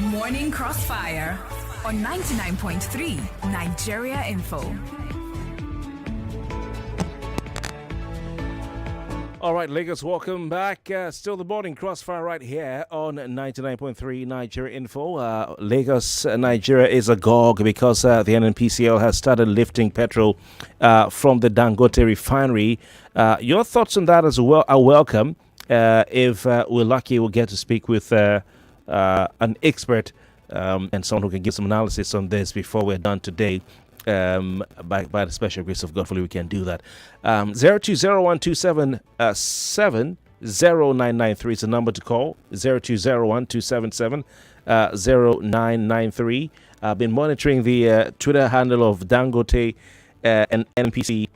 Morning Crossfire on 99.3 Nigeria Info. All right, Lagos, welcome back. Still the morning crossfire right here on 99.3 Nigeria Info. Lagos, Nigeria is agog because the NNPCL has started lifting petrol from the Dangote Refinery. Your thoughts on that as well are welcome. If we're lucky, we'll get to speak with an expert and someone who can give some analysis on this before we're done today. By the special grace of God, hopefully we can do that. 020127709993 is the number to call. 020127709993. I've been monitoring the Twitter handle of Dangote and NNPC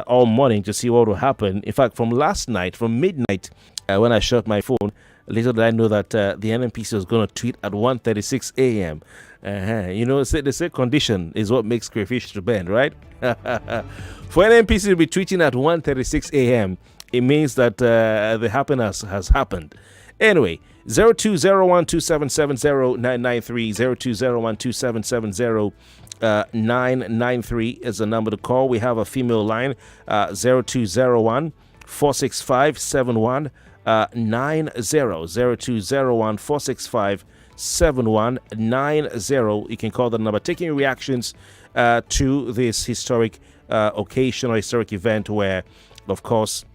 all morning to see what will happen. In fact, from last night, from midnight, when I shut my phone, little did I know that the NNPC was going to tweet at 1:36 a.m. You know, they say condition is what makes crayfish to bend, right? For NNPC to be tweeting at 1:36 a.m., it means that the happiness has happened. Anyway, 020127709993, 020127709993 is the number to call. We have a female line, 0201 465 7190, 0201 465 7190. You can call the number. Taking reactions to this historic occasion or historic event where, of course,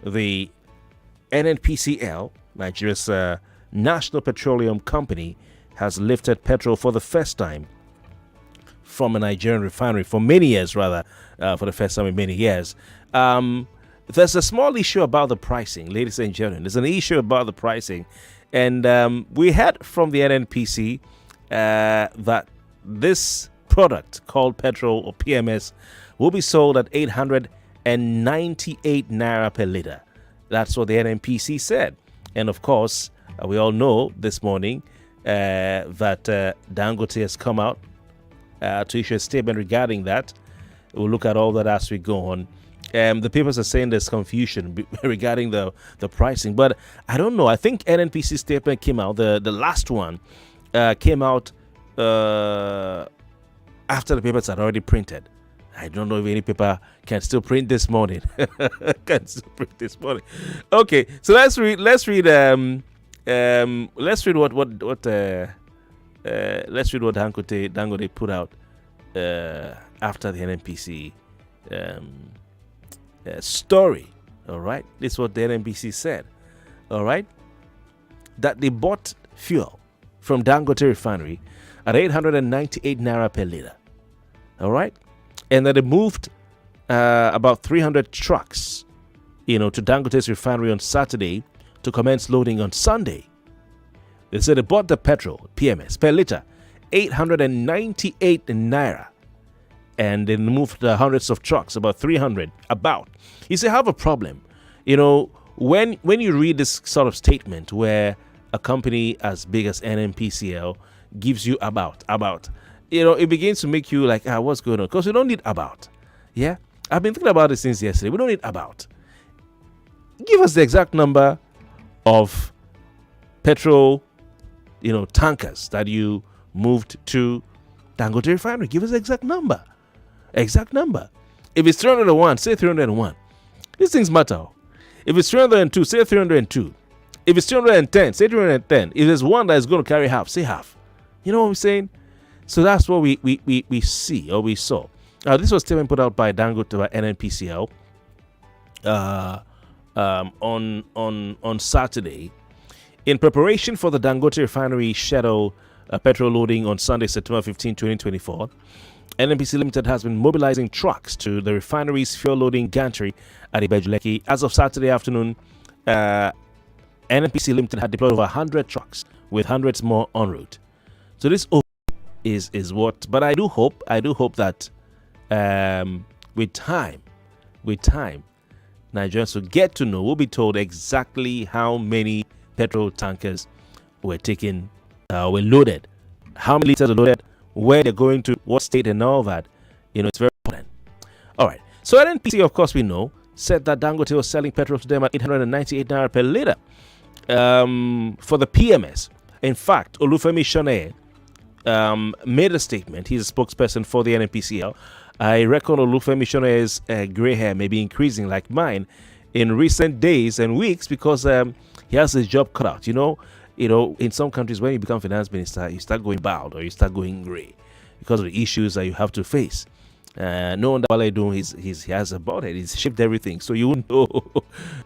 the NNPCL, Nigeria's National Petroleum Company, has lifted petrol for the first time from a Nigerian refinery for many years, rather, for the first time in many years. There's a small issue about the pricing, ladies and gentlemen. There's an issue about the pricing. And we heard from the NNPC that this product called petrol or PMS will be sold at 898 naira per liter. That's what the NNPC said. And of course, we all know this morning that Dangote has come out to issue a statement regarding that. We'll look at all that as we go on. The papers are saying there's confusion regarding the pricing, but I don't know. I think NNPC statement came out, the last one came out after the papers had already printed. I don't know if any paper can still print this morning. Okay, so let's read what Dangote put out after the NNPC story. All right, this is what the NNPC said. All right, that they bought fuel from Dangote Refinery at 898 naira per liter. All right, and that they moved about 300 trucks, to Dangote's refinery on Saturday to commence loading on Sunday. They said they bought the petrol PMS per liter 898 naira. And then moved hundreds of trucks, about 300, about. You see, I have a problem. When you read this sort of statement where a company as big as NNPCL gives you about, it begins to make you like, what's going on? Because we don't need about. Yeah? I've been thinking about this since yesterday. We don't need about. Give us the exact number of petrol, tankers that you moved to Dangote Refinery. Give us the exact number. Exact number. If it's 301, say 301. These things matter. If it's 302, say 302. If it's 310, say 310. If there's one that is going to carry half, say half. You know what I'm saying? So that's what we see or we saw. This was a statement put out by Dangote by NNPCL on Saturday in preparation for the Dangote Refinery schedule petrol loading on Sunday, September 15, 2024. NNPC Limited has been mobilizing trucks to the refinery's fuel loading gantry at Ibejuleki. As of Saturday afternoon, NNPC Limited had deployed over 100 trucks with hundreds more en route. So this is what, but I do hope that with time, Nigerians will get to know, will be told exactly how many petrol tankers were loaded, how many liters were loaded, where they're going to, what state, and all that. It's very important. All right. So NNPC, of course, we know, said that Dangote was selling petrol to them at 898 naira per liter for the PMS. In fact, Olufemi Shoneye made a statement. He's a spokesperson for the NNPCL. I reckon Olufemi Shoneye's gray hair may be increasing like mine in recent days and weeks because he has his job cut out. You know, in some countries when you become finance minister, you start going bald or you start going gray because of the issues that you have to face. No wonder what I do he has a bald head. He's shaped everything, so you wouldn't know.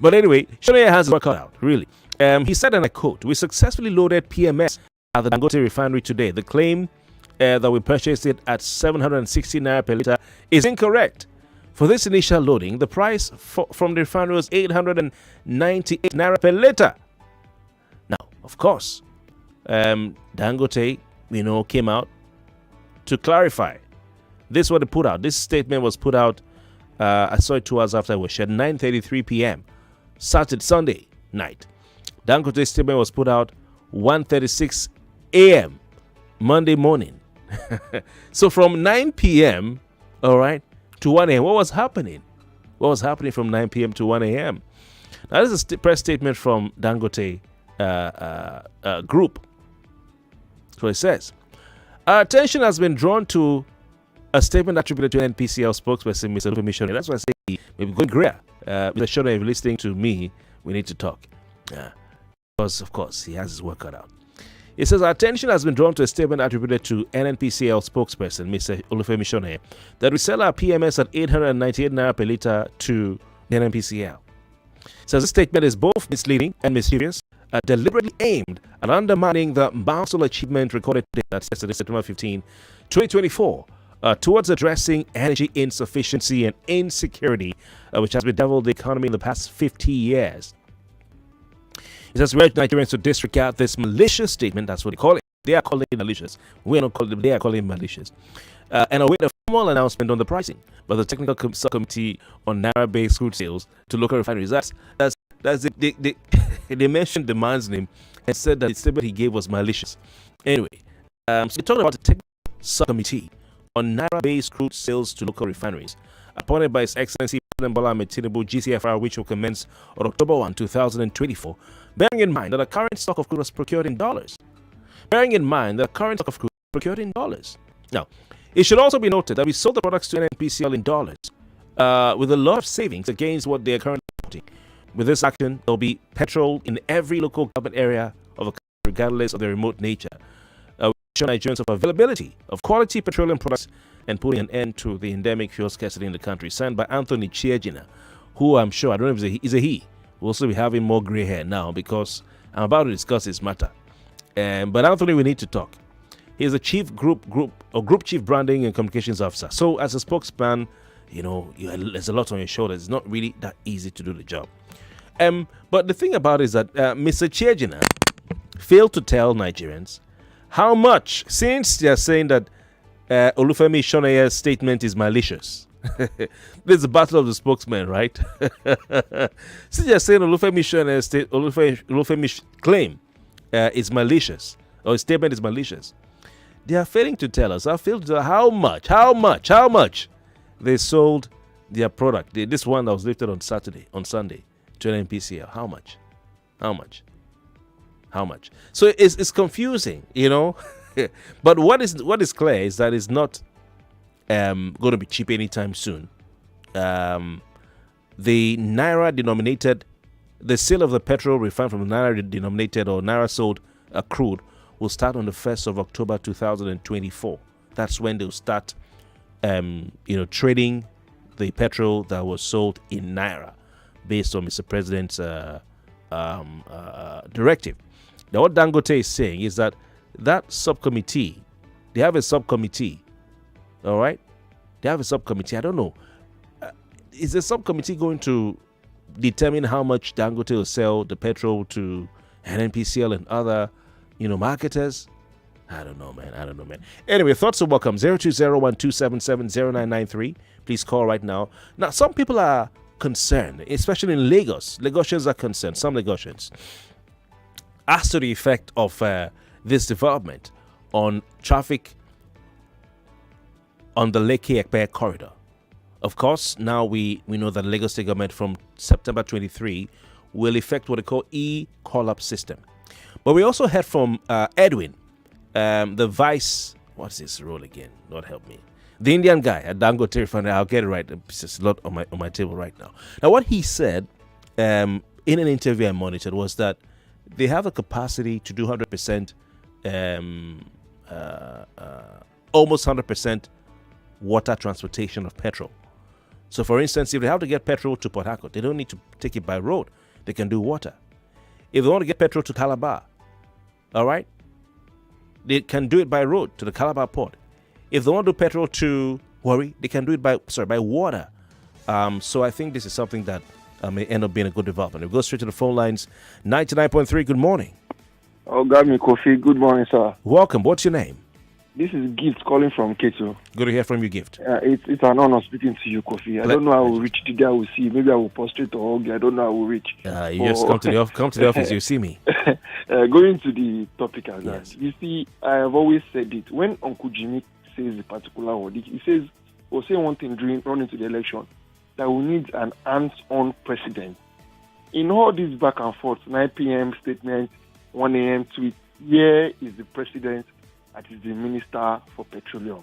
But anyway, Shoneye has his work cut out, really. He said, and I quote, "We successfully loaded PMS at the Dangote Refinery today. The claim that we purchased it at 760 naira per liter is incorrect. For this initial loading, the price from the refinery was 898 naira per liter." Now, of course, Dangote, came out to clarify. This is what they put out. This statement was put out, I saw it 2 hours after it was shared, 9:33 p.m. Sunday night. Dangote's statement was put out 1:36 a.m. Monday morning. So from 9 p.m., all right, to 1 a.m., what was happening? What was happening from 9 p.m. to 1 a.m.? Now, this is a press statement from Dangote Group. So it says, "Our attention has been drawn to a statement attributed to NPCL spokesperson, Mr. Olufemi Shoneye." That's why I say maybe going greater. Mr. Shoneye, if you're listening to me, we need to talk. Because, of course, he has his work cut out. It says, "Our attention has been drawn to a statement attributed to NNPCL spokesperson, Mr. Olufemi Shoneye, that we sell our PMS at 898 naira per liter to the NNPCL. Says this statement is both misleading and mischievous, deliberately aimed at undermining the milestone achievement recorded today, that's yesterday, September 15, 2024, towards addressing energy insufficiency and insecurity, which has bedeviled the economy in the past 50 years. It says, we urge Nigerians to disregard this malicious statement. That's what they call it. They are calling it malicious. We are not calling it, they are calling it malicious. And await a formal announcement on the pricing by the technical subcommittee on Naira-based crude sales to local refineries. They mentioned the man's name and said that the statement he gave was malicious. Anyway, so they talked about the technical subcommittee on Naira-based crude sales to local refineries, appointed by His Excellency President Bola Ahmed Tinubu, GCFR, which will commence on October 1, 2024, bearing in mind that the current stock of crude was procured in dollars. Now, it should also be noted that we sold the products to NNPCL in dollars, with a lot of savings against what they are currently importing. With this action, there will be petrol in every local government area of a country, regardless of their remote nature. We show Nigerians of availability of quality petroleum products and putting an end to the endemic fuel scarcity in the country. Signed by Anthony Chiejina, who I'm sure, I don't know if he's a he, will also be having more gray hair now because I'm about to discuss this matter. But Anthony, we need to talk. He's a group chief branding and communications officer. So as a spokesman, there's a lot on your shoulders. It's not really that easy to do the job. But the thing about it is that Mr. Chiejina failed to tell Nigerians how much, since they're saying that Olufemi Shoneye's statement is malicious. This is the battle of the spokesman, right? Since they're saying Olufemi's claim is malicious, or his statement is malicious, they are failing to tell us. How much they sold their product. This one that was lifted on Sunday to NNPCL. How much? So it's confusing, But what is clear is that it's not going to be cheap anytime soon. The Naira denominated, the sale of the petrol refined from Naira denominated or Naira sold crude will start on the 1st of October 2024. That's when they'll start, trading the petrol that was sold in Naira based on Mr. President's directive. Now, what Dangote is saying is that subcommittee, they have a subcommittee, all right? They have a subcommittee. I don't know. Is the subcommittee going to determine how much Dangote will sell the petrol to NNPCL and other, marketers? I don't know, man. Anyway, thoughts are welcome. 02012770993. Please call right now. Now, some people are concerned, especially in Lagos. Lagosians are concerned, some Lagosians, as to the effect of this development on traffic on the Lekki-Ekpe corridor. Of course, now we know that Lagos State government from September 23 will effect what they call e-call-up system. But we also heard from Edwin, the vice. What's his role again? Lord help me. The Indian guy at Dangote Refinery. I'll get it right. It's just a lot on my table right now. Now, what he said in an interview I monitored was that they have the capacity to do 100%, almost 100% water transportation of petrol. So, for instance, if they have to get petrol to Port Harcourt, they don't need to take it by road. They can do water. If they want to get petrol to Calabar, all right, they can do it by road to the Calabar port. If they want to do petrol to Warri, they can do it by water. So I think this is something that may end up being a good development. We'll go straight to the phone lines. 99.3, good morning. Oh, God, me, Kofi. Good morning, sir. Welcome. What's your name? This is Gift calling from Keto. Good to hear from you, Gift. It's an honor speaking to you, Kofi. I don't know how I will reach today. I will see. Maybe I will prostrate or hug. I don't know how I will reach. You just come to the office. You see me. Going to the topic as Yes. that. You see, I have always said it. When Uncle Jimmy says a particular word, he says, or say one thing during running to the election, that we need an hands-on president. In all this back and forth, 9 p.m. statement, 1 a.m. tweet, where is the president that is the Minister for Petroleum?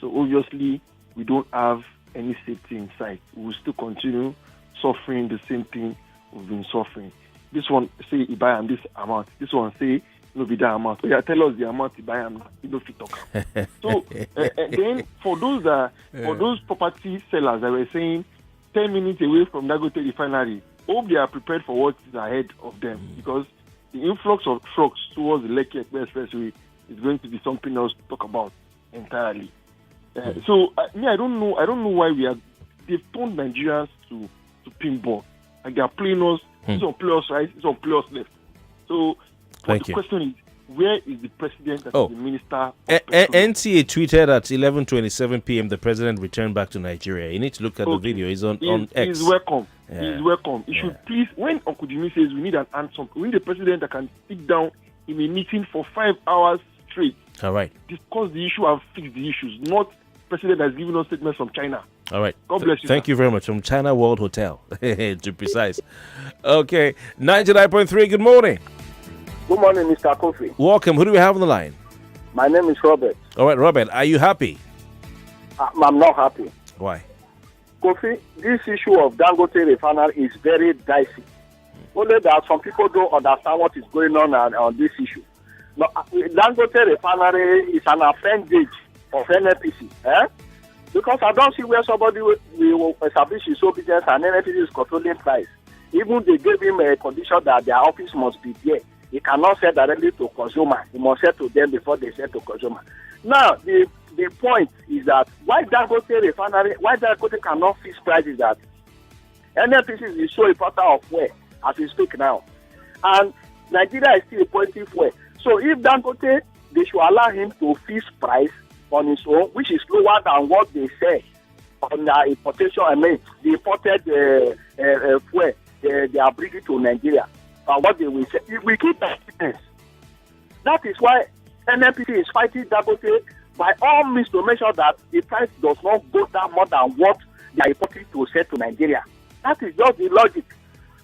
So obviously, we don't have any safety in sight. We will still continue suffering the same thing we've been suffering. This one say he buy him this amount. This one say no be that amount. So yeah, tell us the amount he buy him. He don't fit talk. So then for those property sellers that were saying 10 minutes away from Dangote Refinery, hope they are prepared for what is ahead of them, because the influx of trucks towards the Lekki Expressway is going to be something else to talk about entirely. So I don't know why they've turned Nigerians to pinball. Like they are playing us. It's on play us right, it's on play us left. So the question is, where is the president that is the minister? NTA tweeted at 11:27 p.m. the president returned back to Nigeria. You need to look at the video. He's on X. He's welcome. Yeah. He's welcome. He should please, when Uncle Jimmy says we need an answer, we need a president that can sit down in a meeting for 5 hours straight. All right. Discuss the issue and fix the issues, not president that's giving us statements from China. All right. God bless you. Thank you very much. From China World Hotel, to be precise. Okay. 99.3, good morning. Good morning, Mr. Kofi. Welcome. Who do we have on the line? My name is Robert. All right, Robert. Are you happy? I'm not happy. Why? Kofi, this issue of Dangote Refinery is very dicey. Only that some people don't understand what is going on this issue. Now, Dangote Refinery is an appendage of NNPC. Because I don't see where somebody will establish his own business and NNPC is controlling price. Even they gave him a condition that their office must be there. He cannot sell directly to consumer. He must sell to them before they sell to consumer. Now, the point is that why Dangote Refinery, why Dangote cannot fix prices, that NNPC is so important of where as we speak now. And Nigeria is still a positive way. So if Dangote, they should allow him to fix price on his own, which is lower than what they say on the importation. I mean, the imported fuel they are bringing to Nigeria. What they will say, if we keep that business, that is why NNPC is fighting Dangote by all means to make sure that the price does not go down more than what they are importing to sell to Nigeria. That is just the logic.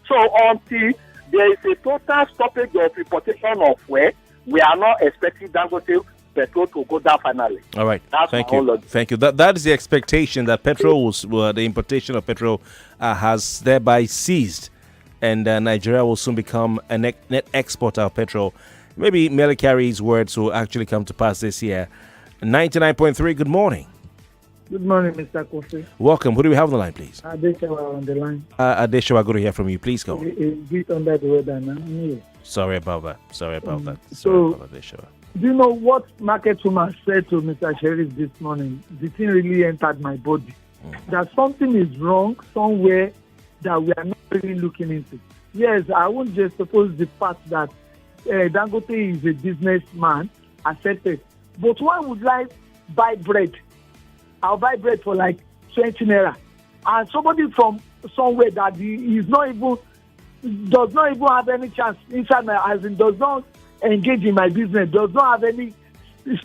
So until there is a total stoppage of importation of fuel, we are not expecting Dangote petrol to go down finally. All right. That's Thank you. Thank you. That is the expectation, that petrol the importation of petrol has thereby ceased, and Nigeria will soon become a net exporter of petrol. Maybe Mele Kyari's words will actually come to pass this year. 99.3, good morning. Good morning, Mr. Kofi. Welcome. Who do we have on the line, please? Adeshawa on the line. Adeshawa, good to hear from you. Please go. A bit under the weather now. Sorry about that. Adeshawa. Do you know what market woman said to Mr. Sheriff this morning? The thing really entered my body. That something is wrong somewhere that we are not really looking into. Yes, I won't just suppose the fact that Dangote is a businessman, accepted. But why would I buy bread? I'll buy bread for like 20 naira. And somebody from somewhere that he does not even have any chance inside my, as in does not engage in my business, does not have any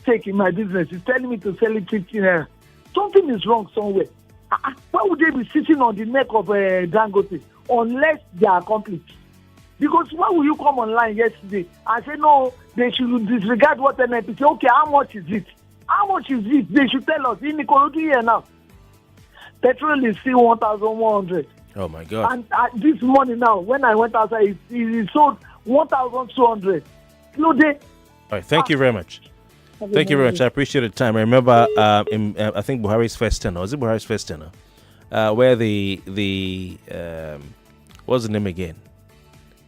stake in my business, is telling me to sell it 15 naira. Something is wrong somewhere. Why would they be sitting on the neck of Dangote unless they are accomplices? Because why will you come online yesterday and say, no, they should disregard what NNPC? Okay, how much is it? How much is it? They should tell us. In Ikorodu here now, petrol is still 1,100. Oh, my God. And this morning now, when I went outside, it sold 1,200. No, they... All right, thank you very much. Thank you very much. I appreciate the time. I remember, I think Buhari's first tenure. Was it Buhari's first tenure? Where the what's the name again?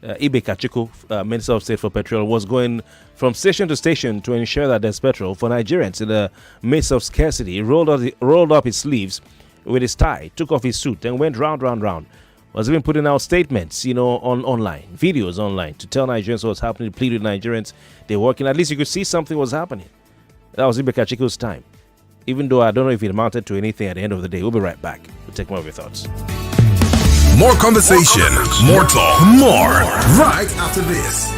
Ibe Kachiko, Minister of State for Petrol, was going from station to station to ensure that there's petrol for Nigerians in the midst of scarcity. He rolled up his sleeves with his tie, took off his suit, and went round. Was even putting out statements, online, videos online to tell Nigerians what's happening, to plead with Nigerians. They're working. At least you could see something was happening. That was Ibe Kachiko's time. Even though I don't know if it amounted to anything at the end of the day. We'll be right back. We'll take more of your thoughts. More conversation, more talk, more right after this.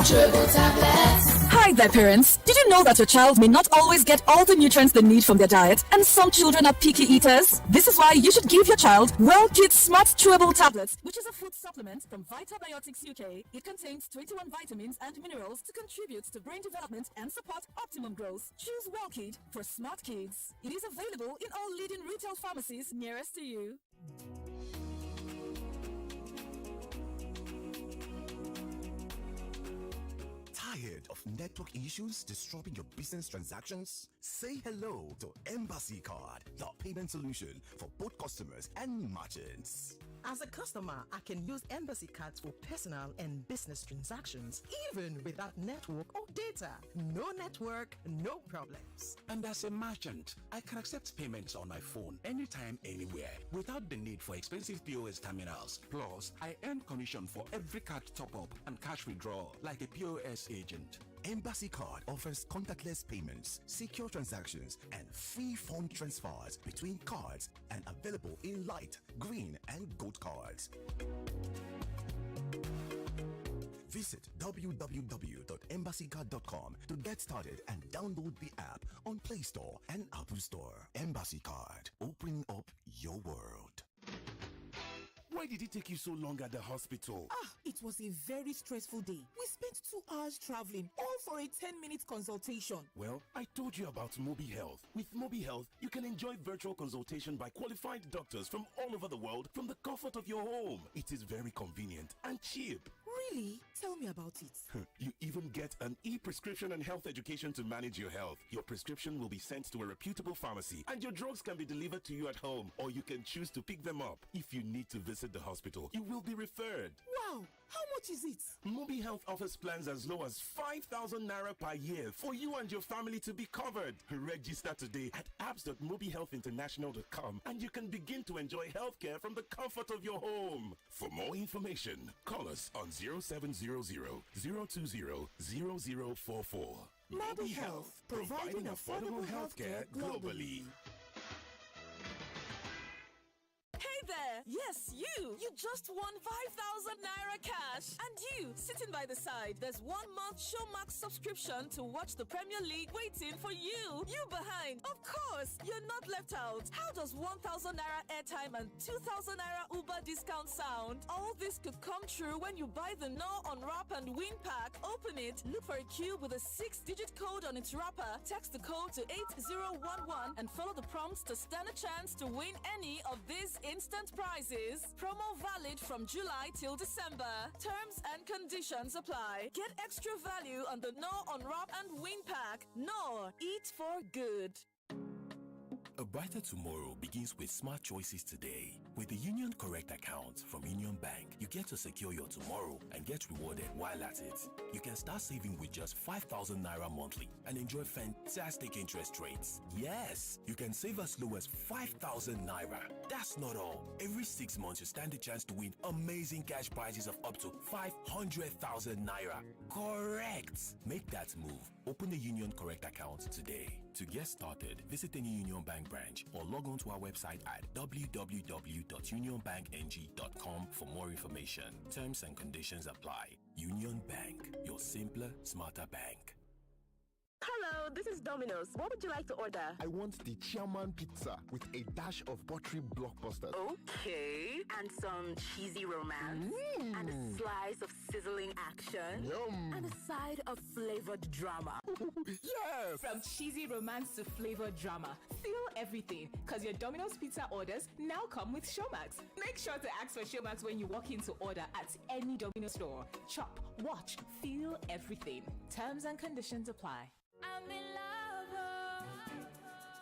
Triple tablets. Hi there, parents. Did you know that your child may not always get all the nutrients they need from their diet, and some children are picky eaters? This is why you should give your child Well Kids Smart Chewable Tablets, which is a food supplement from Vitabiotics UK. It contains 21 vitamins and minerals to contribute to brain development and support optimum growth. Choose Well Kid for smart kids. It is available in all leading retail pharmacies nearest to you. Tired of network issues disrupting your business transactions? Say hello to Embassy Card, the payment solution for both customers and merchants. As a customer, I can use Embassy cards for personal and business transactions, even without network or data. No network, no problems. And as a merchant, I can accept payments on my phone anytime, anywhere, without the need for expensive POS terminals. Plus, I earn commission for every card top-up and cash withdrawal, like a POS agent. Embassy Card offers contactless payments, secure transactions, and free fund transfers between cards, and available in light, green, and gold cards. Visit www.embassycard.com to get started and download the app on Play Store and Apple Store. Embassy Card, opening up your world. Why did it take you so long at the hospital? It was a very stressful day. We spent 2 hours traveling, all for a 10-minute consultation. Well, I told you about Mobi Health. With Mobi Health, you can enjoy virtual consultation by qualified doctors from all over the world from the comfort of your home. It is very convenient and cheap. Really? Tell me about it. You even get an e-prescription and health education to manage your health. Your prescription will be sent to a reputable pharmacy, and your drugs can be delivered to you at home, or you can choose to pick them up. If you need to visit the hospital, you will be referred. Wow! How much is it? Mobi Health offers plans as low as 5,000 naira per year for you and your family to be covered. Register today at apps.mobihealthinternational.com, and you can begin to enjoy healthcare from the comfort of your home. For more information, call us on 0700-020-0044. Mobi Health, providing affordable healthcare globally. Hey there! Yes, you! You just won 5,000 naira cash! And you, sitting by the side, there's 1 month Showmax subscription to watch the Premier League waiting for you! You behind! Of course! You're not left out! How does 1,000 naira airtime and 2,000 naira Uber discount sound? All this could come true when you buy the No Unwrap and Win pack. Open it, look for a cube with a 6-digit code on its wrapper, text the code to 8011 and follow the prompts to stand a chance to win any of these instant prizes. Promo valid from July till December. Terms and conditions apply. Get extra value on the No Unwrap and Win pack. No, eat for good. A brighter tomorrow begins with smart choices today. With the Union Correct account from Union Bank, you get to secure your tomorrow and get rewarded while at it. You can start saving with just 5,000 naira monthly and enjoy fantastic interest rates. Yes, you can save as low as 5,000 naira. That's not all. Every 6 months, you stand a chance to win amazing cash prizes of up to 500,000 naira. Correct! Make that move. Open the Union Correct account today. To get started, visit any Union Bank branch or log on to our website at www.unionbankng.com for more information. Terms and conditions apply. Union Bank, your simpler, smarter bank. Hello, this is Domino's. What would you like to order? I want the Chairman pizza with a dash of buttery blockbusters. Okay. And some cheesy romance. And a slice of sizzling action. Yum. And a side of flavored drama. Yes! From cheesy romance to flavored drama, feel everything, because your Domino's Pizza orders now come with Showmax. Make sure to ask for Showmax when you walk in to order at any Domino's store. Chop, watch, feel everything. Terms and conditions apply. I'm in love,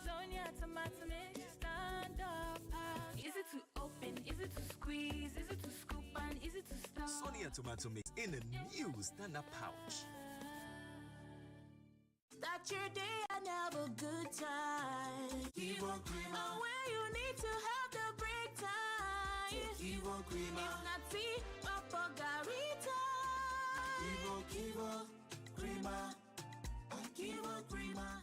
Sonia tomato mix, stand up. Is it to open? Is it to squeeze? Is it to scoop? And is it to stir? Sonia tomato mix in a new stand-up pouch. Start your day and have a good time. Kivo Creamer. Where you need to have the break time. Kivo Creamer. It's not tea, but margarita. Kivo Creamer. Kivo Creamer.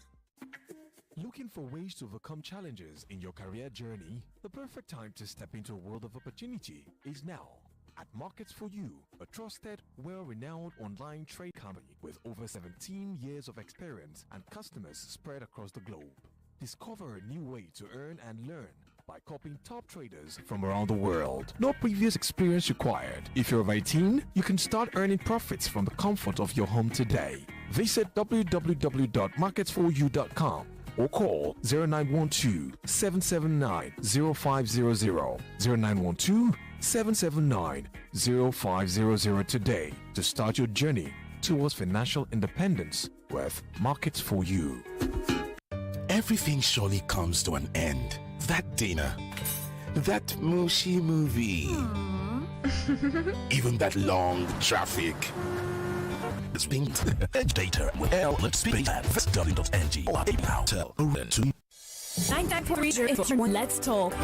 Looking for ways to overcome challenges in your career journey? The perfect time to step into a world of opportunity is now. At Markets for You, a trusted, well-renowned online trade company with over 17 years of experience and customers spread across the globe. Discover a new way to earn and learn by copying top traders from around the world. No previous experience required. If you're of 18, you can start earning profits from the comfort of your home today. Visit www.marketsforyou.com or call 0912-779-0500, 0912-779-0500 today to start your journey towards financial independence with Markets for You. Everything surely comes to an end. That dinner, that mushy movie, even that long traffic. It's been edge data with let's be at first.ng or now tell to 99.3 Let's talk.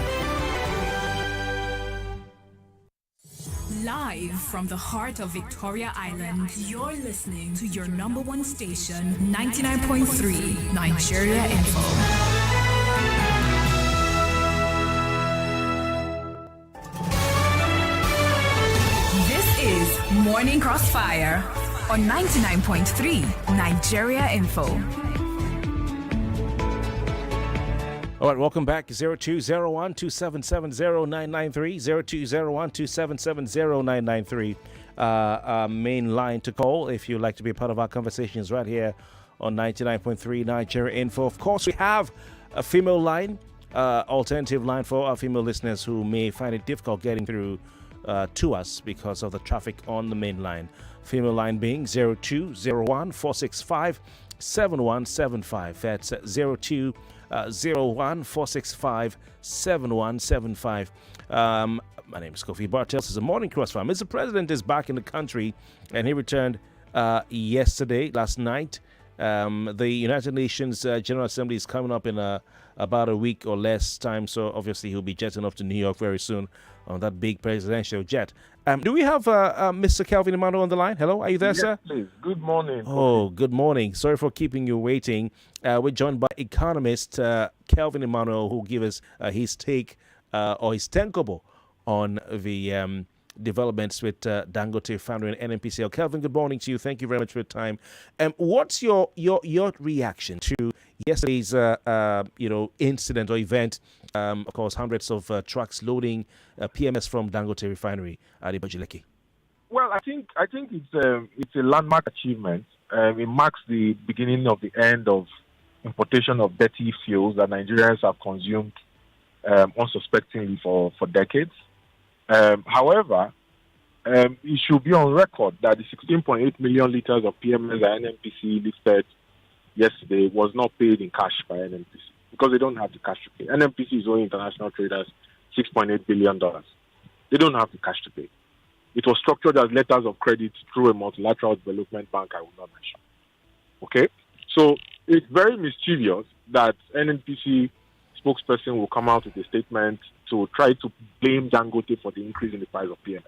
Live from the heart of Victoria Island, you're listening to your number one station, 99.3 Nigeria Info. This is Morning Crossfire on 99.3 Nigeria Info. All right, welcome back. 0201-277-0993, 0201-277-0993. Main line to call if you'd like to be a part of our conversations right here on 99.3 Nigeria Info. Of course, we have a female line, alternative line for our female listeners who may find it difficult getting through to us because of the traffic on the main line. Female line being 0201-465-7175. That's 0201-465-7175. My name is Kofi. Bartels. This is a morning crossfire. Mr. President is back in the country, and he returned last night. The United Nations General Assembly is coming up in about a week or less time, so obviously he'll be jetting off to New York very soon on that big presidential jet. Do we have Mr. Kelvin Emmanuel on the line? Hello, are you there, sir? Please. Good morning. Oh, good morning. Sorry for keeping you waiting. We're joined by Economist Kelvin Emmanuel, who will give us his take or his tankable on the developments with Dangote Refinery and NNPC. Kelvin, good morning to you. Thank you very much for your time. What's your reaction to yesterday's incident or event? Of course, hundreds of trucks loading PMS from Dangote Refinery at Ibajileki. Well, I think it's a landmark achievement. It marks the beginning of the end of importation of dirty fuels that Nigerians have consumed unsuspectingly for decades. However, it should be on record that the 16.8 million liters of PMS that NNPC lifted yesterday was not paid in cash by NNPC because they don't have the cash to pay. NNPC is owing international traders $6.8 billion. They don't have the cash to pay. It was structured as letters of credit through a multilateral development bank I will not mention. Okay? So it's very mischievous that NNPC spokesperson will come out with a statement to try to blame Dangote for the increase in the price of PMS.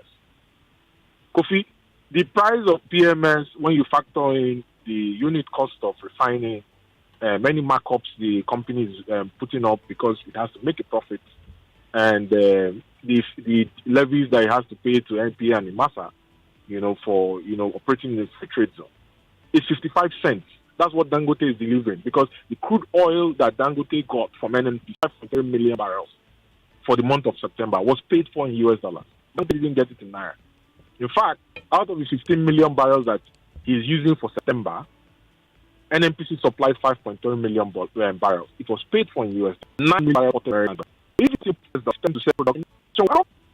Kofi, the price of PMS, when you factor in the unit cost of refining, many markups the company is putting up because it has to make a profit, and the levies that it has to pay to NPA and IMASA, for operating in the free trade zone, it's 55 cents That's what Dangote is delivering, because the crude oil that Dangote got from NNPC, 5.3 million barrels for the month of September, was paid for in US dollars. Dangote didn't get it in Naira. In fact, out of the 15 million barrels that he's using for September, NNPC supplied 5.3 million barrels. It was paid for in US dollars. 9 million barrels. If it's the system to sell production, so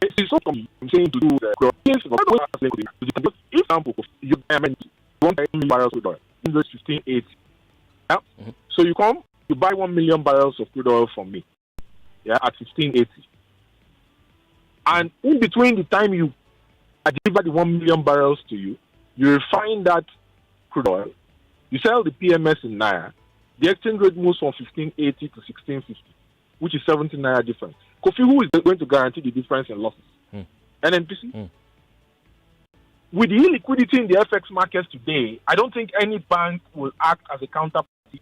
it's so I'm saying to do the if example you buy 1 million barrels of crude oil, 1580. Yeah. So you buy 1 million barrels of crude oil from me, yeah, at 1580. And in between the time I deliver the 1 million barrels to you, you refine that crude oil, you sell the PMS in Naira, the exchange rate moves from 1580 to 1650, which is 17 Naira difference. Kofi, who is going to guarantee the difference in losses? NNPC? With the illiquidity in the FX markets today, I don't think any bank will act as a counterparty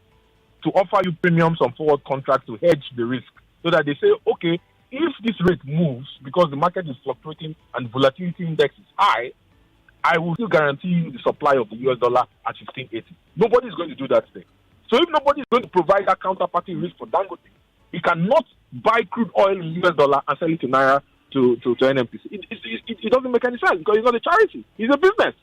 to offer you premiums on forward contracts to hedge the risk, so that they say, okay, if this rate moves because the market is fluctuating and volatility index is high, I will still guarantee you the supply of the US dollar at 1580. Nobody is going to do that thing. So if nobody is going to provide that counterparty risk for Dangote, he cannot buy crude oil in US dollar and sell it to Naira to NNPC. It doesn't make any sense, because it's not a charity. It's a business.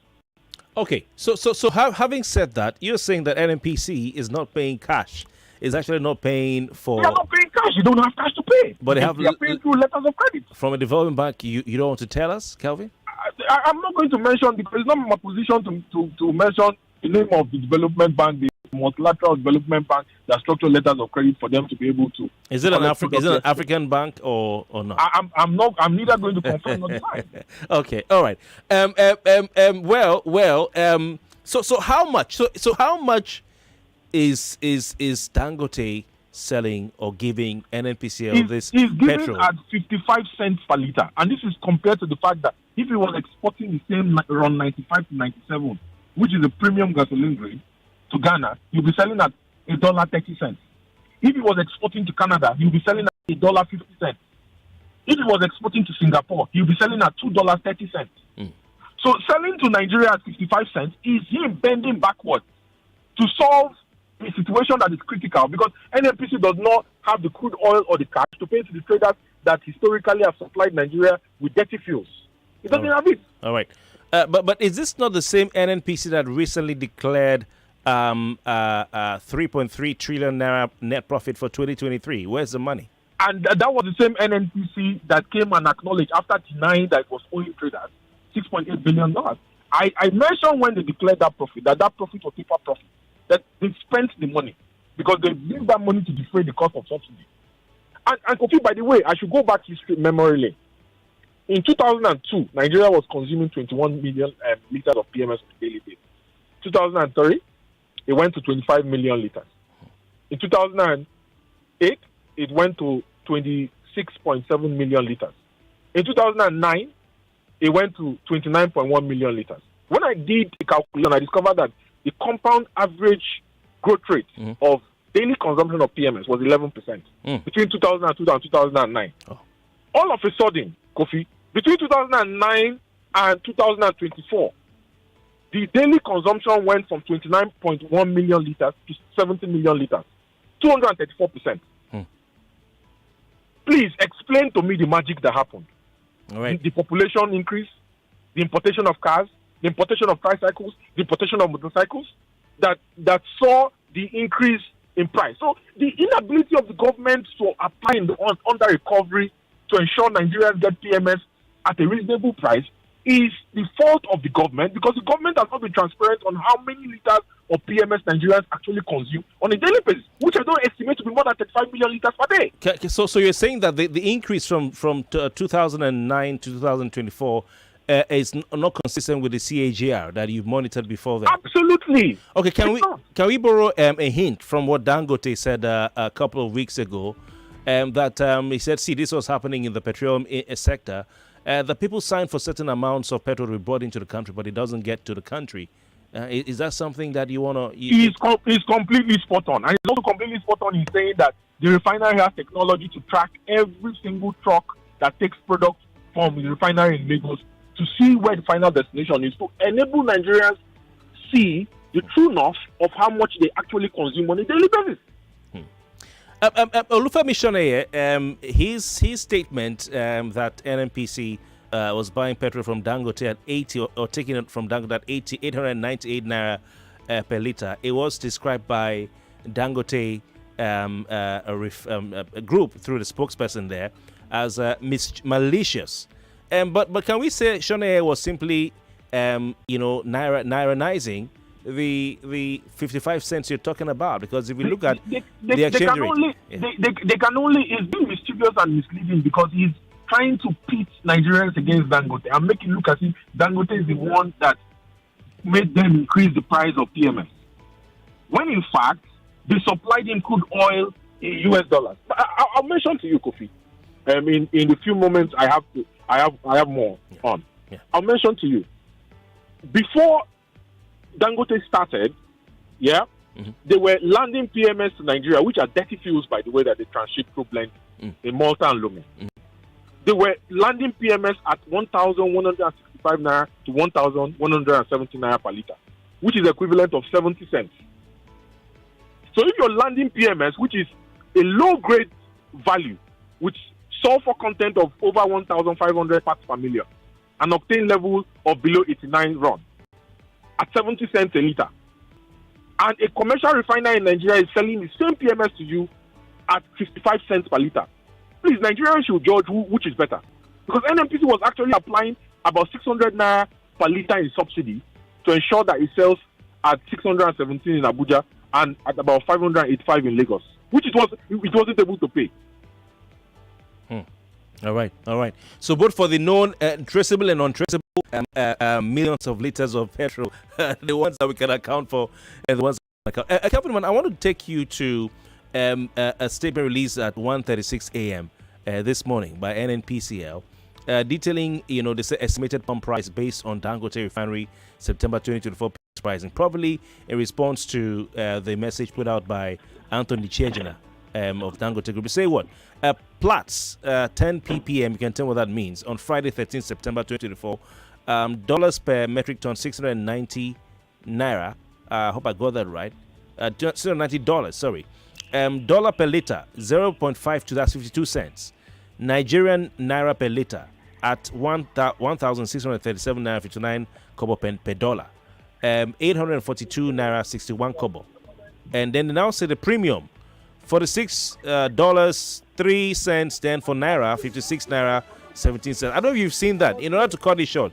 Okay, so having said that, you're saying that NNPC is not paying cash. It's actually not paying for... You're not paying cash. You don't have cash to pay. But they are paying through letters of credit. From a development bank, you don't want to tell us, Kelvin? I'm not going to mention, because it's not my position to mention the name of the development bank, the multilateral development bank that structure letters of credit for them to be able to... Is it an African bank or not? I'm neither going to confirm nor deny. Okay, all right. So how much? So how much is Dangote selling or giving NNPCL this petrol? He's giving petrol at 55 cents per liter, and this is compared to the fact that if he was exporting the same around 95 to 97, which is a premium gasoline grade, to Ghana, he'll be selling at $1.30. If he was exporting to Canada, he'll be selling at $1.50. If he was exporting to Singapore, he'll be selling at $2.30. So selling to Nigeria at 55 cents is him bending backwards to solve a situation that is critical, because NNPC does not have the crude oil or the cash to pay to the traders that historically have supplied Nigeria with dirty fuels. It doesn't have it. All right. But is this not the same NNPC that recently declared 3.3 trillion naira net profit for 2023? Where's the money? And that was the same NNPC that came and acknowledged, after denying that it was owing traders $6.8 billion. I mentioned when they declared that profit profit was paper profit, that they spent the money because they used that money to defray the cost of subsidy. And Kofi, by the way, I should go back history memory lane. In 2002, Nigeria was consuming 21 million liters of PMS on a daily basis. 2003, it went to 25 million liters. In 2008, it went to 26.7 million liters. In 2009, it went to 29.1 million liters. When I did a calculation, I discovered that the compound average growth rate of daily consumption of PMS was 11% between 2002 and 2009. All of a sudden, Kofi, between 2009 and 2024, the daily consumption went from 29.1 million liters to 70 million liters, 234%. Please explain to me the magic that happened. All right. The population increase, the importation of cars, the importation of tricycles, the importation of motorcycles that saw the increase in price. So the inability of the government to apply under recovery to ensure Nigerians get PMS at a reasonable price is the fault of the government, because the government has not been transparent on how many liters of PMS Nigerians actually consume on a daily basis, which I don't estimate to be more than 35 million liters per day. So you're saying that the increase from 2009 to 2024 is not consistent with the CAGR that you've monitored before then? Absolutely. Okay, can we borrow a hint from what Dangote said a couple of weeks ago? That he said, see, this was happening in the petroleum sector. The people signed for certain amounts of petrol to be brought into the country, but it doesn't get to the country. Is that something that you want to... He's completely spot on. And he's also completely spot on in saying that the refinery has technology to track every single truck that takes product from the refinery in Lagos to see where the final destination is, to enable Nigerians see the true north of how much they actually consume on a daily basis. Olufemi Shoneye, his statement that NNPC was buying petrol from Dangote at 80 or taking it from Dangote at 898 naira per litre. It was described by Dangote a group through the spokesperson there as malicious. But can we say Shoneye was simply Nairanizing the 55 cents you're talking about? Because if you look at the exchange rate, they can only is being mischievous and misleading because he's trying to pit Nigerians against Dangote and make it look as if Dangote is the one that made them increase the price of PMS, when in fact they supplied him crude oil in US dollars. But I'll mention to you, Kofi. In the few moments I have more on. Yeah. I'll mention to you before Dangote started, they were landing PMS to Nigeria, which are dirty fuels, by the way, that they transship through blend in Malta and Lome. They were landing PMS at 1,165 naira to 1,170 naira per litre, which is equivalent of 70 cents. So if you're landing PMS, which is a low-grade value, with sulfur content of over 1,500 parts per million, an octane level of below 89 run, at 70 cents a litre, and a commercial refiner in Nigeria is selling the same PMS to you at 55 cents per litre, please, Nigerians should judge which is better. Because NNPC was actually applying about 600 naira per litre in subsidy to ensure that it sells at 617 in Abuja and at about 585 in Lagos, which it wasn't able to pay. All right. So both for the known traceable and untraceable millions of liters of petrol, the ones that we can account for, and the ones that we can account. Kelvin, I want to take you to a statement released at 1:36 a.m. This morning by NNPCL, detailing the estimated pump price based on Dangote Refinery September 2024 pricing, probably in response to the message put out by Anthony Chejina of Dangote Group. Say what? Platts 10 ppm. You can tell what that means. On Friday, 13 September 2024, dollars per metric ton, 690 naira. I hope I got that right. $690. Sorry. Dollar per liter 0.52. That's 52 cents. Nigerian naira per liter at 1,637 naira 59 kobo per dollar. 842 naira 61 kobo. And then they now say the premium $46 3 cents. Then for naira 56 naira 17 cents. I don't know if you've seen that. In order to cut it short,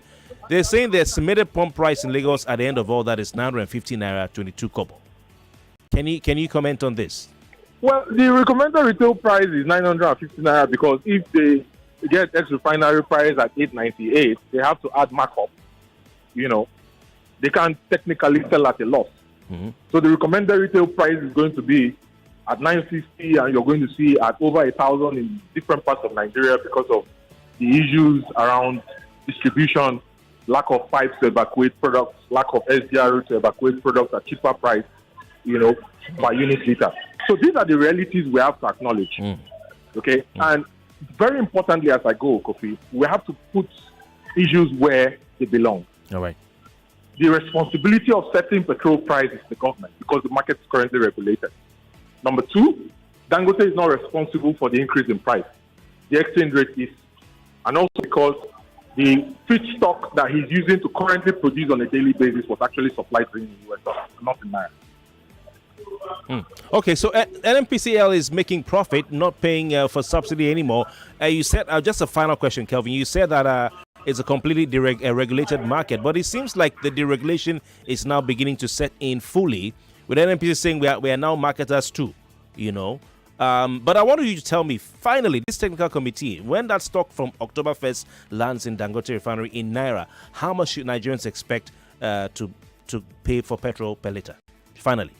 they're saying the estimated pump price in Lagos at the end of all that is 950 naira 22 kobo. Can you comment on this? Well, the recommended retail price is 950 naira because if they get ex-refinery price at 898, they have to add markup. They can't technically sell at a loss. So the recommended retail price is going to be at 950, and you're going to see at over 1,000 in different parts of Nigeria because of the issues around distribution, lack of pipes to evacuate products, lack of SDR to evacuate products at cheaper price, per unit liter. So these are the realities we have to acknowledge. Okay? And very importantly, as I go, Kofi, we have to put issues where they belong. All right. The responsibility of setting petrol price is the government because the market is currently regulated. Number two, Dangote is not responsible for the increase in price. The exchange rate is. And also because the feedstock that he's using to currently produce on a daily basis was actually supplied in the US dollar, not in Naira. Okay, so NNPCL is making profit, not paying for subsidy anymore. You said, just a final question, Kelvin. You said that it's a completely regulated market, but it seems like the deregulation is now beginning to set in fully, with NNPC saying we are now marketers too, But I want you to tell me, finally, this technical committee, when that stock from October 1st lands in Dangote Refinery in Naira, how much should Nigerians expect to pay for petrol per litre? Finally.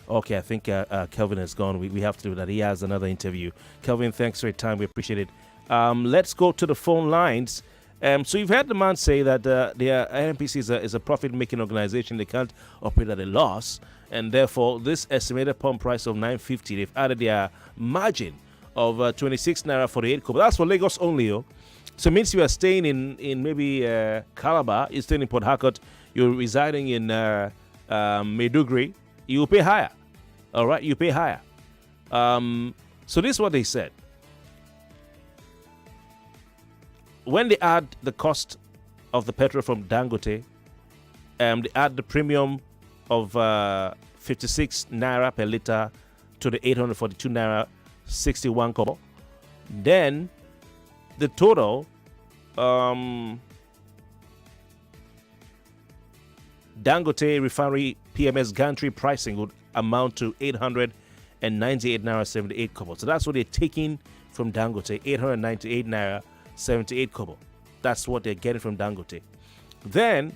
Okay, I think Kelvin has gone. We have to do that. He has another interview. Kelvin, thanks for your time. We appreciate it. Let's go to the phone lines. So you've heard the man say that the NNPC is a profit-making organization. They can't operate at a loss. And therefore, this estimated pump price of 950, they've added their margin of 26 naira 48 kobo. That's for Lagos only. So it means you are staying in maybe Calabar, you're staying in Port Harcourt, you're residing in Maiduguri, you will pay higher. All right, you pay higher. So this is what they said. When they add the cost of the petrol from Dangote, they add the premium of 56 naira per litre to the 842 naira 61 kobo, then the total Dangote Refinery PMS gantry pricing would amount to 898 naira 78 kobo. So that's what they're taking from Dangote, 898 naira 78 kobo. That's what they're getting from Dangote. Then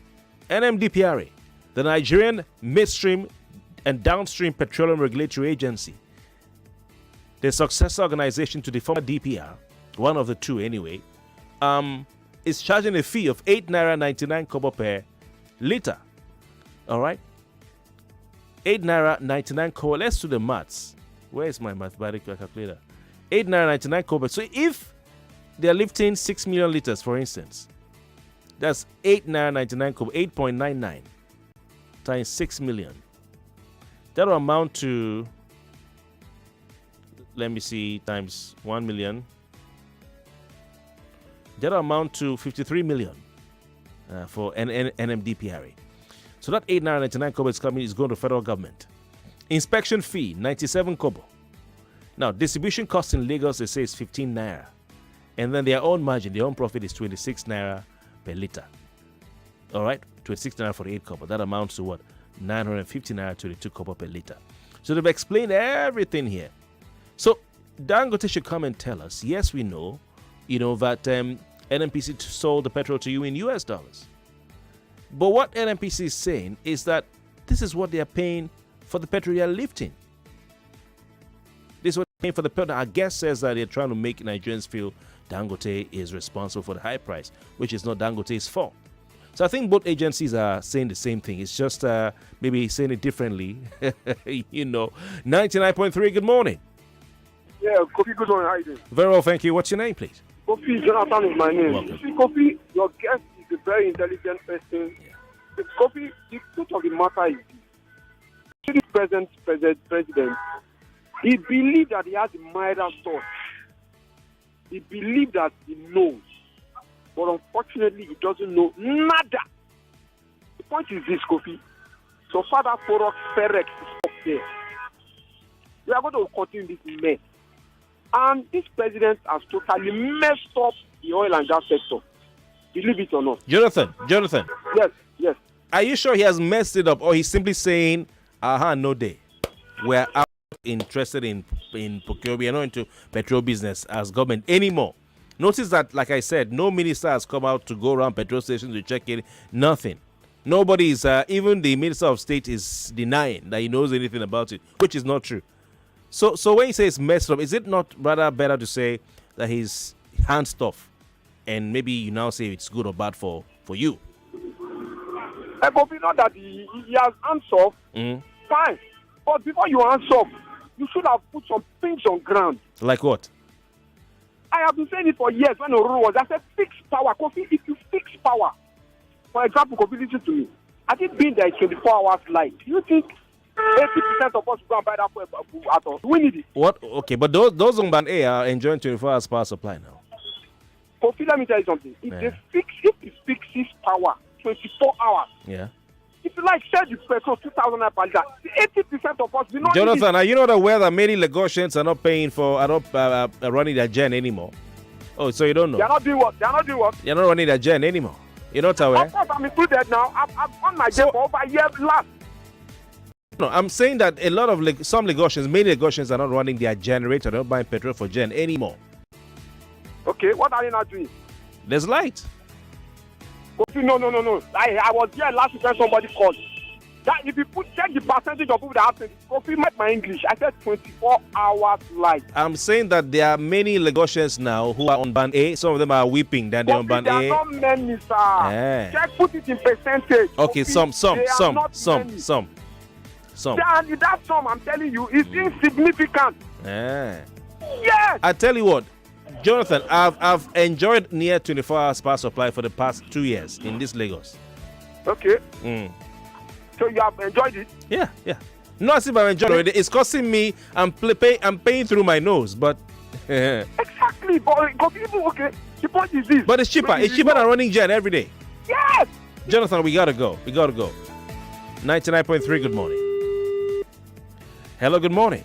NMDPRA, the Nigerian Midstream and Downstream Petroleum Regulatory Agency, the successor organization to the former DPR, one of the two anyway, is charging a fee of 8 naira 99 kobo per litre. All right, 8 naira 99 kobo. Let's do the maths. Where is my mathematical calculator? 8 naira 99 kobo. So if they're lifting 6 million liters, for instance, that's 8 naira 99 kobo, 8.99 times 6 million. That will amount to, let me see, times 1 million. That will amount to 53 million for NMDPRA. So that 8 naira 99 kobo is going to federal government. Inspection fee, 97 kobo. Now, distribution cost in Lagos, they say, is 15 naira. And then their own margin, their own profit is 26 naira per litre. All right, 26 naira for 8 kobo. That amounts to what? 950 naira 22 kobo per litre. So they've explained everything here. So Dangote should come and tell us, yes, we know, that NNPC sold the petrol to you in US dollars. But what NNPC is saying is that this is what they are paying for the petrol they are lifting. This is what they're paying for the petrol. Our guest says that they're trying to make Nigerians feel Dangote is responsible for the high price, which is not Dangote's fault. So I think both agencies are saying the same thing. It's just maybe saying it differently. 99.3, good morning. Yeah, Kofi, good morning. How are you doing? Very well, thank you. What's your name, please? Kofi, Jonathan is my name. Welcome. You see, Kofi, your guest is a very intelligent person. Yeah. Kofi, the truth of the matter is this. The president, he believes that he has the Midas touch. He believes that he knows. But unfortunately, he doesn't know nada. The point is this, Kofi. So Father Forok Ferrex is up there. We are going to continue this mess. And this president has totally messed up the oil and gas sector. Believe it or not. Jonathan. Yes. Are you sure he has messed it up, or he's simply saying, no day. We're out interested in procurement. We are not into petrol business as government anymore. Notice that, like I said, no minister has come out to go around petrol stations to check it. Nothing. Nobody is, even the Minister of State is denying that he knows anything about it, which is not true. So when you say it's messed up, is it not rather better to say that he's hands off, and maybe you now say it's good or bad for you? But not that he has hands off. Fine. But before you hands off, you should have put some things on ground. Like what? I have been saying it for years when Oruro was. I said, fix power. Kofi, if you fix power, for example, Kofi, listen to me. I think being there is 24 hours light. Do you think 80% of us will go and buy that for at all? Do we need it? What? Okay, but those on Band A are enjoying 24 hours power supply now. Kofi, let me tell you something. If it fixes power 24 hours, yeah. If you like, sell the petrol 2,000 naira per litre. 80% of us will not. Jonathan, you know the way that many Lagosians are not paying for, are not running their gen anymore. Oh, so you don't know? They're not doing what? You're not running their gen anymore. You're not aware? Of course, I'm included now. I've on my gen for over a year last. No, I'm saying that a lot of some Lagosians, many Lagosians are not running their generator. They're not buying petrol for gen anymore. Okay, what are you not doing? There's light. No. I was here last week when somebody called. That if you check the percentage of people that have said, Kofi, met my English. I said 24 hours light. I'm saying that there are many Lagosians now who are on Band A. Some of them are weeping that they're on Band A. There are not many, sir. Yeah. Check, put it in percentage. Okay, Kofi, some. That sum, I'm telling you, is insignificant. Yeah. Yes. I tell you what, Jonathan, I've enjoyed near 24 hours power supply for the past 2 years in this Lagos. Okay. Mm. So you have enjoyed it? Yeah. Not as if I've enjoyed it. It's costing me. I'm paying through my nose, but. Exactly, but people, okay. The point is this. But it's cheaper. It's cheaper than running jet every day. Yes. Jonathan, we gotta go. 99.3. Good morning. Hello. Good morning.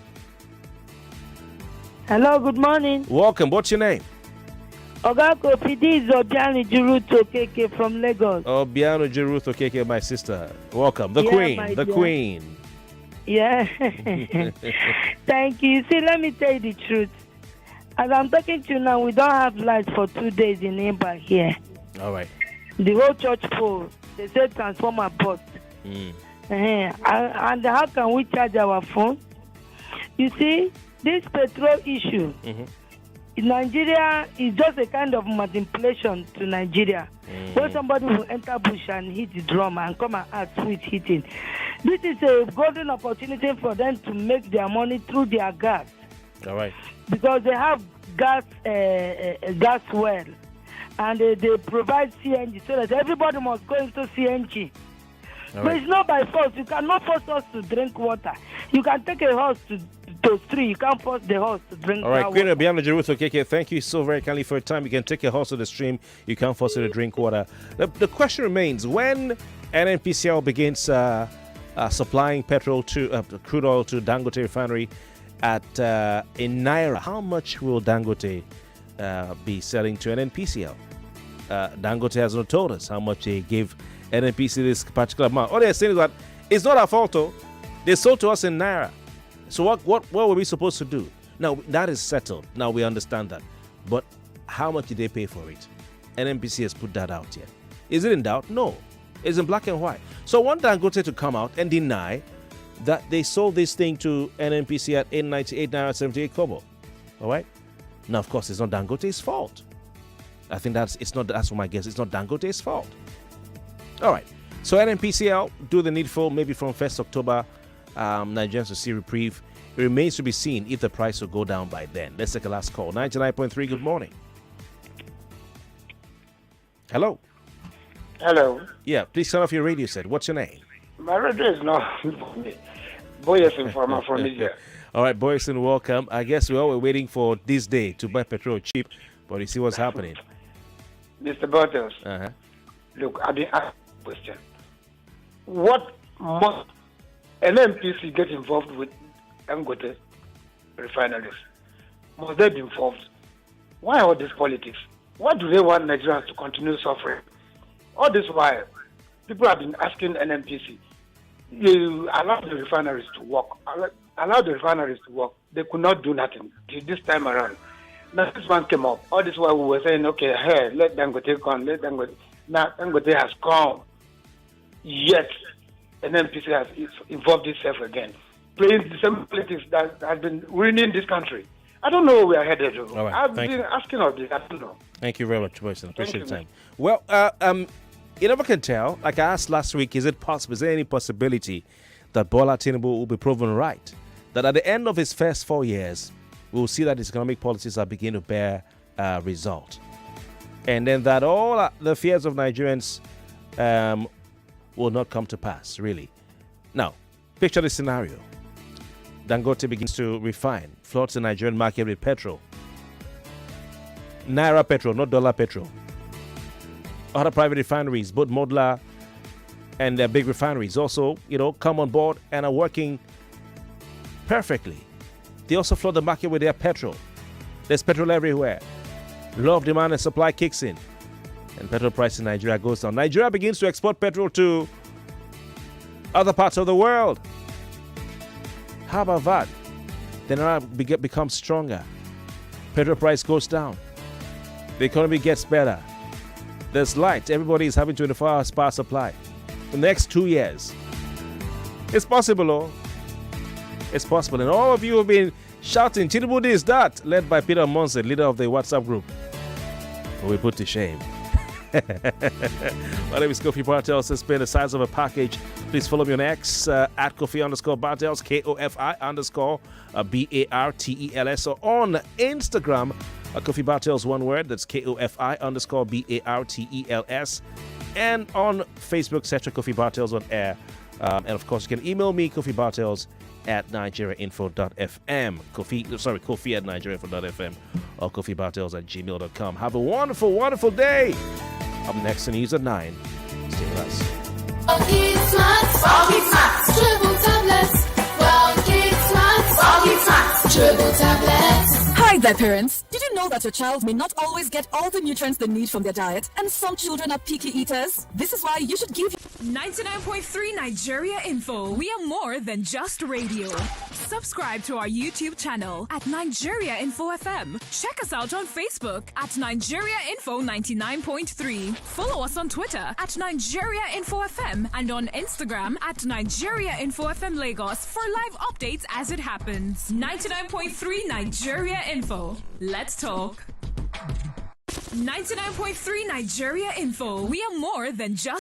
Hello, good morning. Welcome. What's your name? Oga Kofi, this is Obiani Juruto Keke from Lagos. Obiano Jeruth Okeke, my sister. Welcome. The Queen. Yeah. Thank you. See, let me tell you the truth. As I'm talking to you now, we don't have lights for 2 days in Imba here. All right. The whole church pole, they say transformer bust. And how can we charge our phone? You see, this petrol issue, in Nigeria is just a kind of manipulation to Nigeria. Where somebody will enter bush and hit the drum and come and ask who is hitting. This is a golden opportunity for them to make their money through their gas. All right. Because they have gas well. And they provide CNG so that everybody must go into CNG. But it's not by force. You cannot force us to drink water. You can take a horse to stream. You can't force the horse to drink water. All right, Queen Obiano Jeruto Keke, thank you so very kindly for your time. You can take a horse to the stream. You can't force it to drink water. The question remains, when NNPCL begins supplying petrol to crude oil to Dangote Refinery in Naira, how much will Dangote be selling to NNPCL? Dangote has not told us how much they give NNPC this particular amount. All they're saying is that it's not our fault, though. They sold to us in Naira. So what were we supposed to do? Now, that is settled. Now, we understand that. But how much did they pay for it? NNPC has put that out yet. Is it in doubt? No. It's in black and white. So I want Dangote to come out and deny that they sold this thing to NNPC at 898 Naira 78 Kobo. All right? Now, of course, it's not Dangote's fault. I think that's my guess. It's not Dangote's fault. All right. So NNPCL do the needful. Maybe from 1st October, Nigerians will see reprieve. It remains to be seen if the price will go down by then. Let's take a last call. 99.3. Good morning. Hello. Hello. Yeah. Please turn off your radio set. What's your name? My radio is not Boyerson from India. All right, Boyerson, welcome. I guess we're all waiting for this day to buy petrol cheap, but you see what's happening. Mr. Bartels, look, I've been asked a question. What must NNPC get involved with Dangote refineries? Must they be involved? Why all this politics? Why do they want Nigerians to continue suffering? All this while, people have been asking NNPC, you allow the refineries to work. Allow the refineries to work. They could not do nothing this time around. Now this one came up. All this while we were saying, okay, hey, let Dangote come, let Dangote. Now Dangote has come. Yet NNPC has involved itself again, playing the same politics that has been ruining this country. I don't know where we are headed to. All right, I've been asking of this. I don't know. Thank you very much, Boyerson. Appreciate your time. Well, you never can tell. Like I asked last week, is it possible? Is there any possibility that Bola Tinubu will be proven right? That at the end of his first 4 years, we'll see that his economic policies are beginning to bear result. And then that all the fears of Nigerians will not come to pass, really. Now, picture the scenario. Dangote begins to refine, floods the Nigerian market with petrol. Naira petrol, not dollar petrol. Other private refineries, both modular and their big refineries, also, come on board and are working perfectly. They also flood the market with their petrol. There's petrol everywhere. Law of demand and supply kicks in, and petrol price in Nigeria goes down. Nigeria begins to export petrol to other parts of the world. How about that? The Naira becomes stronger. Petrol price goes down. The economy gets better. There's light. Everybody is having 24 hours power supply. The next 2 years. It's possible, oh. It's possible. And all of you have been shouting, Tinubu this, that, led by Peter Monson, leader of the WhatsApp group. We put to shame. My name is Kofi Bartels. It's been the size of a package. Please follow me on X at Kofi_Bartels, KOFI_BARTELS, or on Instagram at Kofi Bartels, one word. That's KOFI_BARTELS. And on Facebook, search Kofi Bartels on air. And of course, you can email me, Kofi Bartels at nigeriainfo.fm. Kofi at nigeriainfo.fm or Kofi Bartels at gmail.com. Have a wonderful, wonderful day. Up next, the news at 9. Stay with us. Hi there, parents. Did you know that your child may not always get all the nutrients they need from their diet, and some children are picky eaters? This is why you should give 99.3 Nigeria Info. We are more than just radio. Subscribe to our YouTube channel at Nigeria Info FM. Check us out on Facebook at Nigeria Info 99.3. Follow us on Twitter at Nigeria Info FM and on Instagram at Nigeria Info FM Lagos for live updates as it happens. 99.3 Nigeria Info. Let's talk. 99.3 Nigeria Info. We are more than just